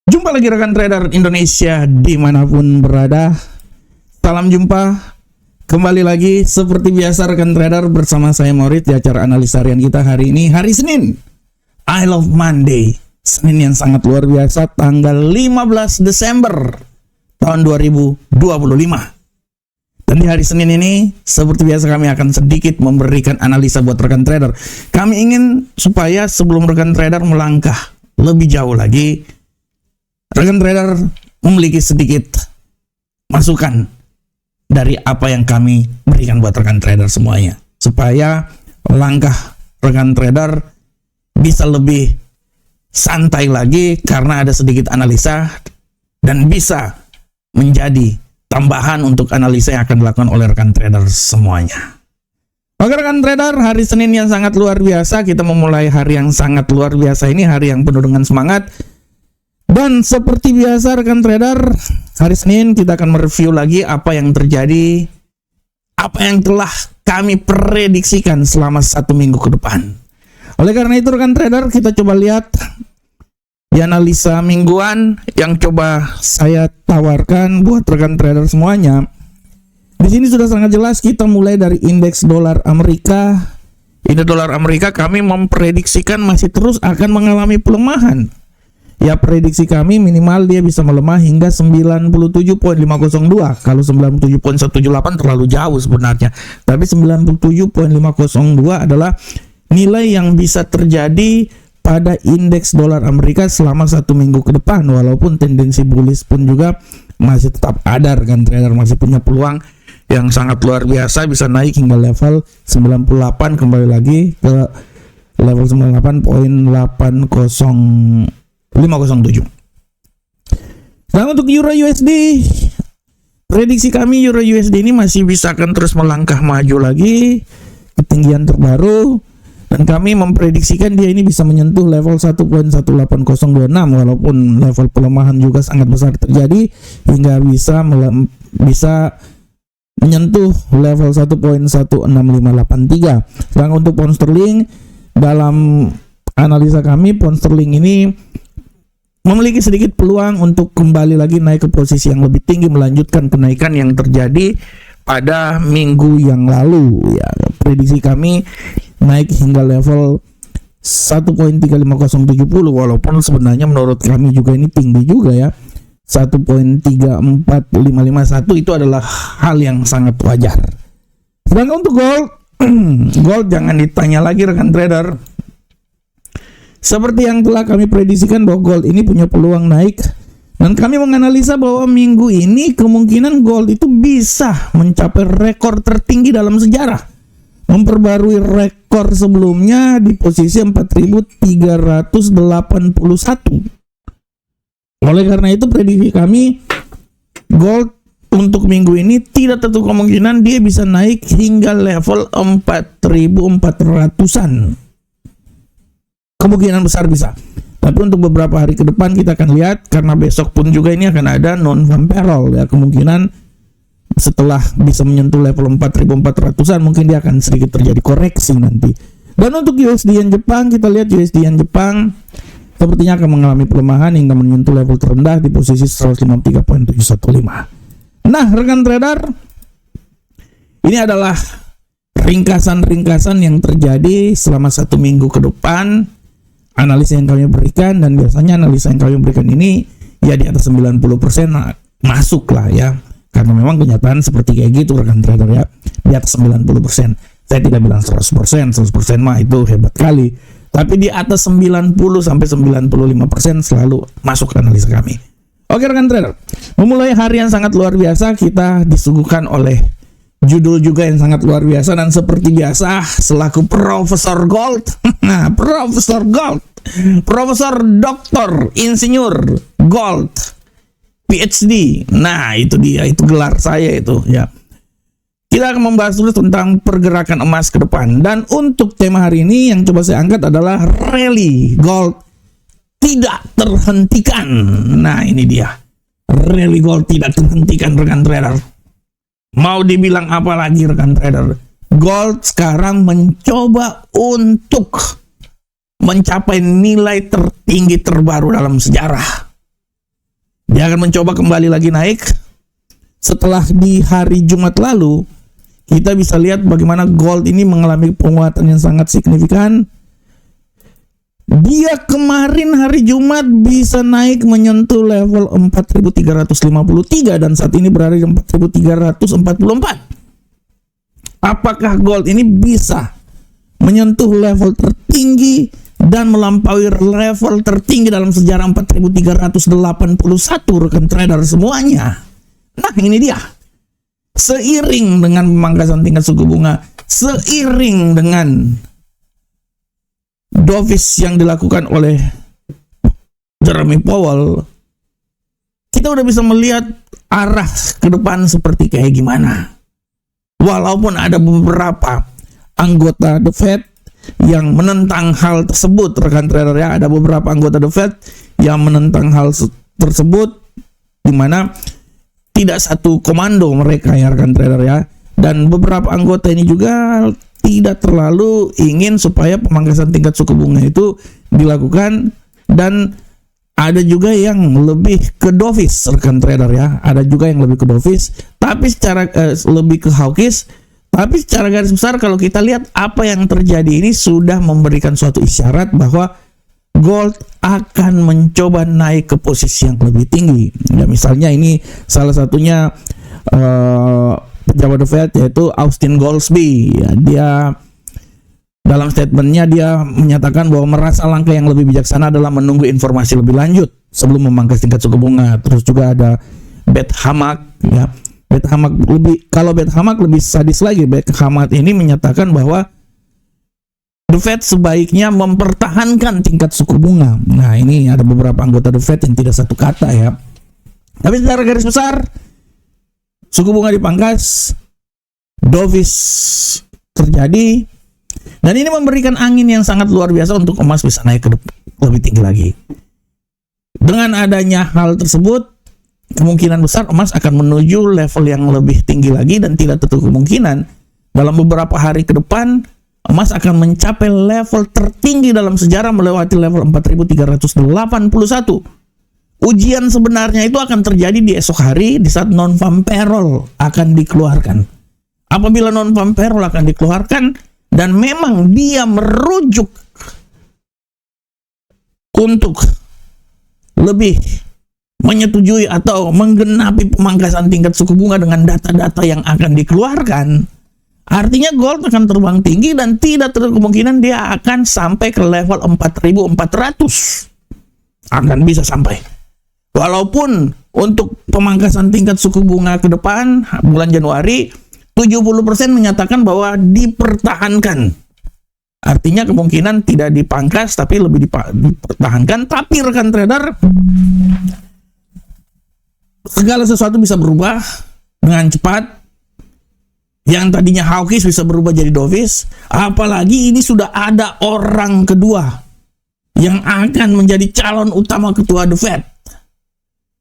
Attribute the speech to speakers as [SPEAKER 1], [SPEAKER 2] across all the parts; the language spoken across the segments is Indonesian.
[SPEAKER 1] Jumpa lagi rekan trader Indonesia dimanapun berada. Salam jumpa kembali lagi seperti biasa rekan trader bersama saya Morit di acara analisa harian kita hari ini, hari Senin. I love Monday. Senin yang sangat luar biasa, tanggal 15 Desember tahun 2025. Dan di hari Senin ini, seperti biasa kami akan sedikit memberikan analisa buat rekan trader. Kami ingin supaya sebelum rekan trader melangkah lebih jauh lagi, rekan trader memiliki sedikit masukan dari apa yang kami berikan buat rekan trader semuanya, supaya langkah rekan trader bisa lebih santai lagi karena ada sedikit analisa dan bisa menjadi tambahan untuk analisa yang akan dilakukan oleh rekan trader semuanya. Oke rekan trader, hari Senin yang sangat luar biasa, kita memulai hari yang sangat luar biasa ini, hari yang penuh dengan semangat. Dan seperti biasa rekan trader, hari Senin kita akan mereview lagi apa yang terjadi, apa yang telah kami prediksikan selama 1 minggu ke depan. Oleh karena itu rekan trader, kita coba lihat di analisa mingguan yang coba saya tawarkan buat rekan trader semuanya. Di sini sudah sangat jelas, kita mulai dari indeks dolar Amerika. Indeks dolar Amerika kami memprediksikan masih terus akan mengalami pelemahan. Ya, prediksi kami minimal dia bisa melemah hingga 97.502. Kalau 97.178 terlalu jauh sebenarnya. Tapi 97.502 adalah nilai yang bisa terjadi pada indeks dolar Amerika selama 1 minggu ke depan. Walaupun tendensi bullish pun juga masih tetap ada, rekan trader masih punya peluang yang sangat luar biasa, bisa naik hingga level 98, kembali lagi ke level 98.507. Nah, untuk Euro USD, prediksi kami Euro USD ini masih bisa akan terus melangkah maju lagi ketinggian terbaru, dan kami memprediksikan dia ini bisa menyentuh level 1.18026 walaupun level pelemahan juga sangat besar terjadi hingga bisa menyentuh level 1.16583. Sedangkan untuk pound sterling, dalam analisa kami pound sterling ini memiliki sedikit peluang untuk kembali lagi naik ke posisi yang lebih tinggi, melanjutkan kenaikan yang terjadi pada minggu yang lalu. Ya, prediksi kami naik hingga level 1.35070 walaupun sebenarnya menurut kami juga ini tinggi juga ya. 1.34551 itu adalah hal yang sangat wajar. Sedangkan untuk gold, gold jangan ditanya lagi rekan trader. Seperti yang telah kami prediksikan bahwa gold ini punya peluang naik, dan kami menganalisa bahwa minggu ini kemungkinan gold itu bisa mencapai rekor tertinggi dalam sejarah, memperbarui rekor sebelumnya di posisi 4.381. Oleh karena itu prediksi kami gold untuk minggu ini tidak tertutup kemungkinan dia bisa naik hingga level 4.400-an. Kemungkinan besar bisa. Tapi untuk beberapa hari ke depan kita akan lihat, karena besok pun juga ini akan ada non-farm payroll ya, kemungkinan setelah bisa menyentuh level 4.400-an mungkin dia akan sedikit terjadi koreksi nanti. Dan untuk USD Yen Jepang, kita lihat USD Yen Jepang sepertinya akan mengalami pelemahan hingga menyentuh level terendah di posisi 153.715. Nah, rekan trader, ini adalah ringkasan-ringkasan yang terjadi selama 1 minggu ke depan, analisa yang kami berikan, dan biasanya analisa yang kami berikan ini ya di atas 90% masuk lah ya, karena memang kenyataan seperti kayak gitu rekan trader ya, di atas 90%. Saya tidak bilang 100% mah itu hebat kali, tapi di atas 90 sampai 95% selalu masuk analisa kami. Oke rekan trader, memulai hari yang sangat luar biasa, kita disuguhkan oleh judul juga yang sangat luar biasa, dan seperti biasa selaku Profesor Gold, nah Profesor Gold, Profesor Doktor Insinyur Gold PhD, nah itu dia, itu gelar saya itu ya. Kita akan membahas dulu tentang pergerakan emas ke depan, dan untuk tema hari ini yang coba saya angkat adalah rally gold tidak terhentikan. Nah ini dia, rally gold tidak terhentikan rekan trader. Mau dibilang apa lagi rekan trader, gold sekarang mencoba untuk mencapai nilai tertinggi terbaru dalam sejarah. Dia akan mencoba kembali lagi naik. Setelah di hari Jumat lalu, kita bisa lihat bagaimana gold ini mengalami penguatan yang sangat signifikan. Dia kemarin hari Jumat bisa naik menyentuh level 4.353 dan saat ini berada di 4.344. Apakah gold ini bisa menyentuh level tertinggi dan melampaui level tertinggi dalam sejarah 4.381 rekan trader semuanya? Nah, ini dia. Seiring dengan pemangkasan tingkat suku bunga, seiring dengan dovish yang dilakukan oleh Jeremy Powell, kita udah bisa melihat arah ke depan seperti kayak gimana. Walaupun ada beberapa anggota The Fed yang menentang hal tersebut, rekan trader ya, ada beberapa anggota The Fed yang menentang hal tersebut, di mana tidak satu komando mereka ya rekan trader ya, dan beberapa anggota ini juga tidak terlalu ingin supaya pemangkasan tingkat suku bunga itu dilakukan, dan ada juga yang lebih ke dovish rekan trader ya, ada juga yang lebih ke dovish tapi secara lebih ke hawkish. Tapi secara garis besar kalau kita lihat apa yang terjadi ini sudah memberikan suatu isyarat bahwa gold akan mencoba naik ke posisi yang lebih tinggi. Ya, misalnya ini salah satunya pejabat The Fed yaitu Austin Goolsbee. Ya, dia dalam statementnya dia menyatakan bahwa merasa langkah yang lebih bijaksana adalah menunggu informasi lebih lanjut sebelum memangkas tingkat suku bunga. Terus juga ada Beth Hammack ya. Beth Hammack lebih sadis lagi. Beth Hammack ini menyatakan bahwa The Fed sebaiknya mempertahankan tingkat suku bunga. Nah, ini ada beberapa anggota The Fed yang tidak satu kata ya. Tapi secara garis besar, suku bunga dipangkas, dovish terjadi, dan ini memberikan angin yang sangat luar biasa untuk emas bisa naik ke lebih tinggi lagi. Dengan adanya hal tersebut, kemungkinan besar emas akan menuju level yang lebih tinggi lagi, dan tidak tertutup kemungkinan dalam beberapa hari ke depan emas akan mencapai level tertinggi dalam sejarah, melewati level 4.381. Ujian sebenarnya itu akan terjadi di esok hari di saat non-farm payroll akan dikeluarkan. Apabila non-farm payroll akan dikeluarkan dan memang dia merujuk untuk lebih menyetujui atau menggenapi pemangkasan tingkat suku bunga dengan data-data yang akan dikeluarkan, artinya gold akan terbang tinggi dan tidak terlalu kemungkinan dia akan sampai ke level 4.400. Akan bisa sampai. Walaupun untuk pemangkasan tingkat suku bunga ke depan bulan Januari 70% menyatakan bahwa dipertahankan. Artinya kemungkinan tidak dipangkas tapi lebih dipertahankan. Tapi rekan trader, segala sesuatu bisa berubah dengan cepat. Yang tadinya hawkish bisa berubah jadi dovish. Apalagi ini sudah ada orang kedua yang akan menjadi calon utama ketua The Fed.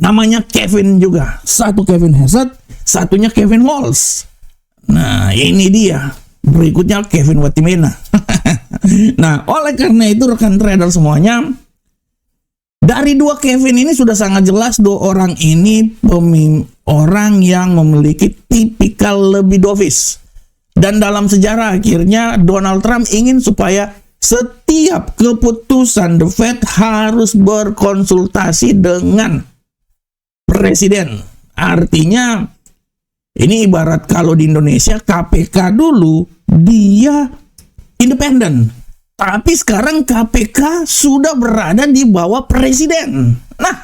[SPEAKER 1] Namanya Kevin juga. Satu Kevin Hassett, satunya Kevin Walsh. Nah, ini dia. Berikutnya Kevin Watimena. Nah, oleh karena itu rekan trader semuanya, dari dua Kevin ini sudah sangat jelas dua orang ini orang yang memiliki tipikal lebih dovish. Dan dalam sejarah akhirnya Donald Trump ingin supaya setiap keputusan The Fed harus berkonsultasi dengan presiden. Artinya ini ibarat kalau di Indonesia KPK dulu dia independen, tapi sekarang KPK sudah berada di bawah presiden. Nah,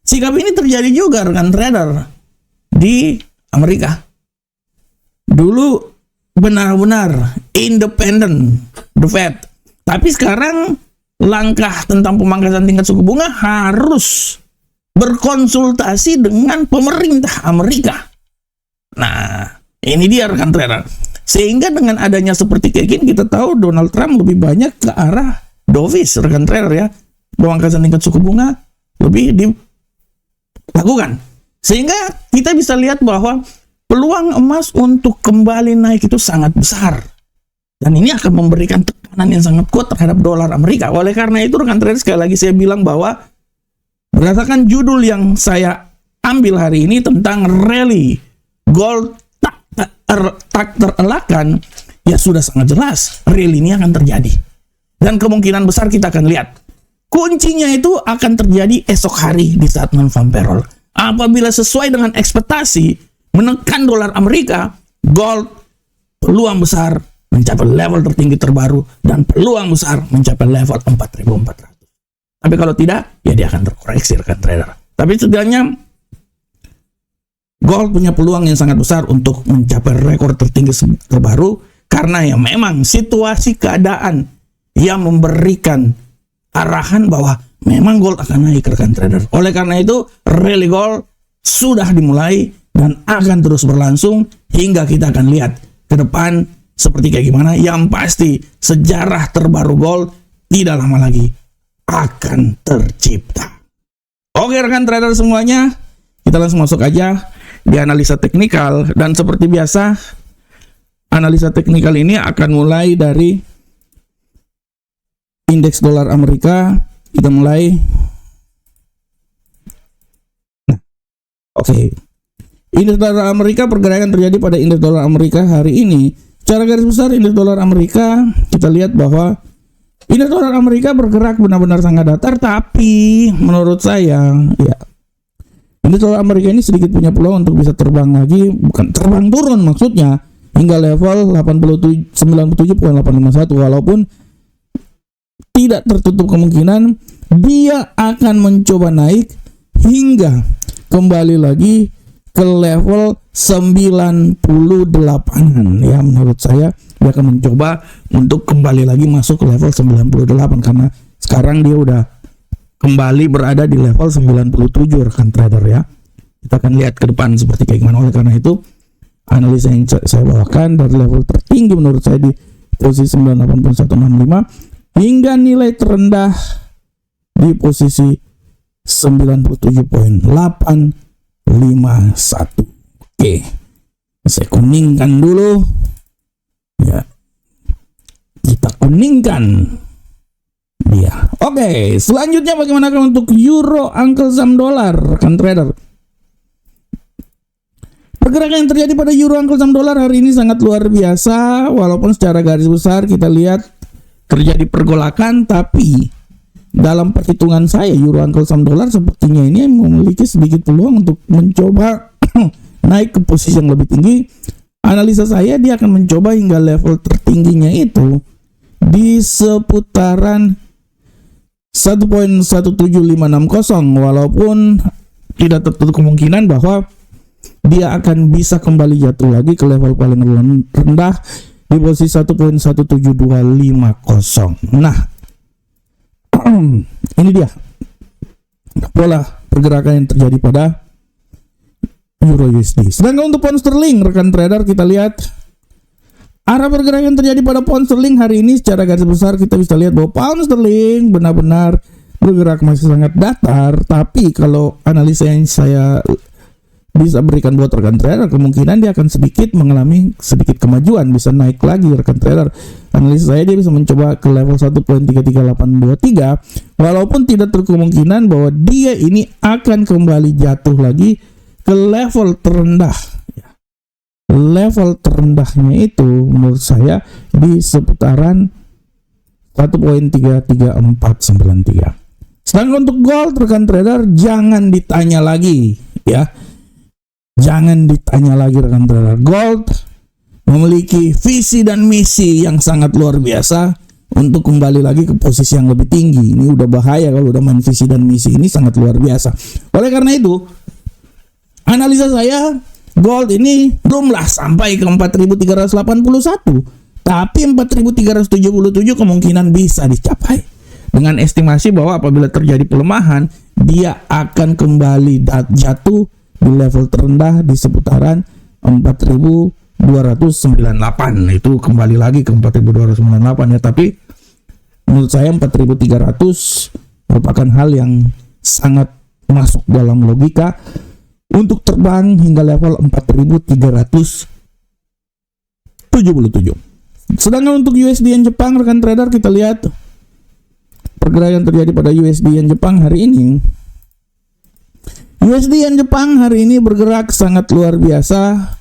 [SPEAKER 1] sikap ini terjadi juga rekan trader di Amerika. Dulu benar-benar independen The Fed, tapi sekarang langkah tentang pemangkasan tingkat suku bunga harus berkonsultasi dengan pemerintah Amerika. Nah, ini dia rekan trader. Sehingga dengan adanya seperti kayak gini, kita tahu Donald Trump lebih banyak ke arah dovish rekan trader ya. Pemangkasan tingkat suku bunga lebih dilakukan. Sehingga kita bisa lihat bahwa peluang emas untuk kembali naik itu sangat besar. Dan ini akan memberikan tekanan yang sangat kuat terhadap dolar Amerika. Oleh karena itu rekan trader, sekali lagi saya bilang bahwa Berdasarkan judul yang saya ambil hari ini tentang rally gold tak terelakkan, ya sudah sangat jelas rally ini akan terjadi. Dan kemungkinan besar kita akan lihat kuncinya itu akan terjadi esok hari di saat non-farm payroll. Apabila sesuai dengan ekspektasi menekan dolar Amerika, gold peluang besar mencapai level tertinggi terbaru dan peluang besar mencapai level 4.400. Tapi kalau tidak, ya dia akan terkoreksi rekan trader. Tapi setidaknya gold punya peluang yang sangat besar untuk mencapai rekor tertinggi terbaru karena ya memang situasi keadaan yang memberikan arahan bahwa memang gold akan naik rekan trader. Oleh karena itu, rally gold sudah dimulai dan akan terus berlangsung hingga kita akan lihat ke depan seperti kayak gimana. Yang pasti sejarah terbaru gold tidak lama lagi akan tercipta. Oke rekan trader semuanya, kita langsung masuk aja di analisa teknikal. Dan seperti biasa, analisa teknikal ini akan mulai dari indeks dolar Amerika. Kita mulai. Nah, oke. Indeks dolar Amerika, pergerakan terjadi pada indeks dolar Amerika hari ini. Secara garis besar indeks dolar Amerika, kita lihat bahwa indeks dolar Amerika bergerak benar-benar sangat datar, tapi menurut saya ya indeks dolar Amerika ini sedikit punya peluang untuk bisa terbang lagi, bukan terbang turun maksudnya, hingga level 97.851, walaupun tidak tertutup kemungkinan dia akan mencoba naik hingga kembali lagi ke level 98-an. Ya menurut saya dia akan mencoba untuk kembali lagi masuk ke level 98 karena sekarang dia udah kembali berada di level 97 rekan trader ya. Kita akan lihat ke depan seperti kayak gimana. Oleh karena itu analisa yang saya bawakan dari level tertinggi menurut saya di posisi 98.165 hingga nilai terendah di posisi 97.851. Oke, saya kuningkan dulu ya, kita kuningkan dia. Oke, selanjutnya bagaimana untuk euro Uncle Sam dolar rekan trader? Pergerakan yang terjadi pada euro Uncle Sam dolar hari ini sangat luar biasa, walaupun secara garis besar kita lihat terjadi pergolakan, tapi dalam perhitungan saya euro Uncle Sam dolar sepertinya ini memiliki sedikit peluang untuk mencoba naik ke posisi yang lebih tinggi. Analisa saya dia akan mencoba hingga level tertingginya itu di seputaran 1.17560, walaupun tidak tertutup kemungkinan bahwa dia akan bisa kembali jatuh lagi ke level paling rendah di posisi 1.17250. Nah, ini dia pola pergerakan yang terjadi pada euro USD. Sedangkan untuk pound sterling rekan trader, kita lihat arah pergerakan yang terjadi pada pound sterling hari ini. Secara garis besar kita bisa lihat bahwa pound sterling benar-benar bergerak masih sangat datar, tapi kalau analisa yang saya bisa berikan buat rekan trader, kemungkinan dia akan sedikit mengalami sedikit kemajuan, bisa naik lagi rekan trader. Analisa saya dia bisa mencoba ke level 1.33823, walaupun tidak terkemungkinan bahwa dia ini akan kembali jatuh lagi ke level terendah. Level terendahnya itu menurut saya di seputaran 1.33493. Sedangkan untuk gold rekan trader, jangan ditanya lagi ya. Jangan ditanya lagi rekan trader. Gold memiliki visi dan misi yang sangat luar biasa untuk kembali lagi ke posisi yang lebih tinggi. Ini udah bahaya kalau udah main visi dan misi, ini sangat luar biasa. Oleh karena itu, analisa saya gold ini belumlah sampai ke 4.381, tapi 4.377 kemungkinan bisa dicapai. Dengan estimasi bahwa apabila terjadi pelemahan, dia akan kembali jatuh di level terendah di seputaran 4.298. Itu kembali lagi ke 4.298 ya, tapi menurut saya 4.300 merupakan hal yang sangat masuk dalam logika untuk terbang hingga level 4.377. Sedangkan untuk USD yen Jepang rekan trader, kita lihat pergerakan terjadi pada USD yen Jepang hari ini. USD yen Jepang hari ini bergerak sangat luar biasa.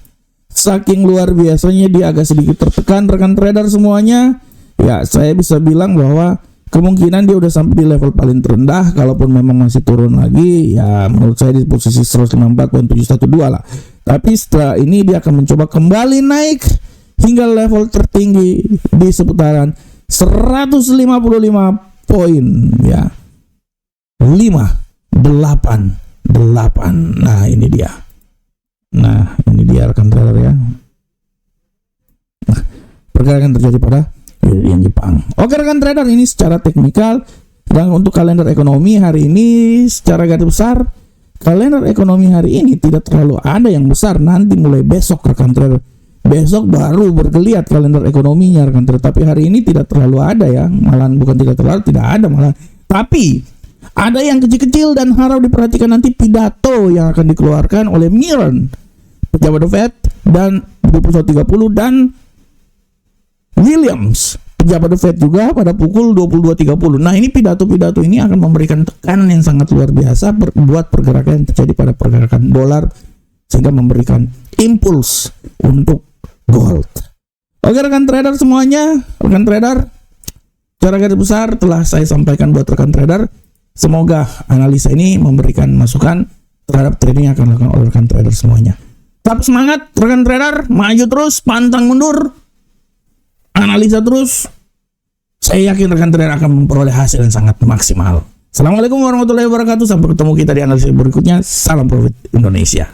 [SPEAKER 1] Saking luar biasanya dia agak sedikit tertekan rekan trader semuanya. Ya, saya bisa bilang bahwa kemungkinan dia udah sampai di level paling terendah. Kalaupun memang masih turun lagi, ya menurut saya di posisi 154.712 lah. Tapi setelah ini dia akan mencoba kembali naik hingga level tertinggi di seputaran 155 poin ya. 588. Nah, ini dia. Ini dia rekan trader ya. Nah, pergerakan terjadi pada yen Jepang. Oke rekan trader, ini secara teknikal. Dan untuk kalender ekonomi hari ini secara garis besar, kalender ekonomi hari ini tidak terlalu ada yang besar. Nanti mulai besok rekan trader. Besok baru bergeliat kalender ekonominya rekan trader. Tapi hari ini tidak terlalu ada ya. Malah bukan tidak terlalu, tidak ada malah. Tapi ada yang kecil-kecil dan harap diperhatikan nanti pidato yang akan dikeluarkan oleh Miron, pejabat The Fed, dan 21.30 dan Williams, pejabat The Fed juga pada pukul 22.30. Nah, ini pidato-pidato ini akan memberikan tekanan yang sangat luar biasa buat pergerakan yang terjadi pada pergerakan dolar, sehingga memberikan impuls untuk gold. Oke rekan trader semuanya, rekan trader, secara garis besar telah saya sampaikan buat rekan trader. Semoga analisa ini memberikan masukan terhadap trading yang akan dilakukan oleh rekan trader semuanya. Tetap semangat rekan trader, maju terus, pantang mundur, analisa terus. Saya yakin rekan trader akan memperoleh hasil yang sangat maksimal. Assalamualaikum warahmatullahi wabarakatuh. Sampai ketemu kita di analisa berikutnya. Salam profit Indonesia.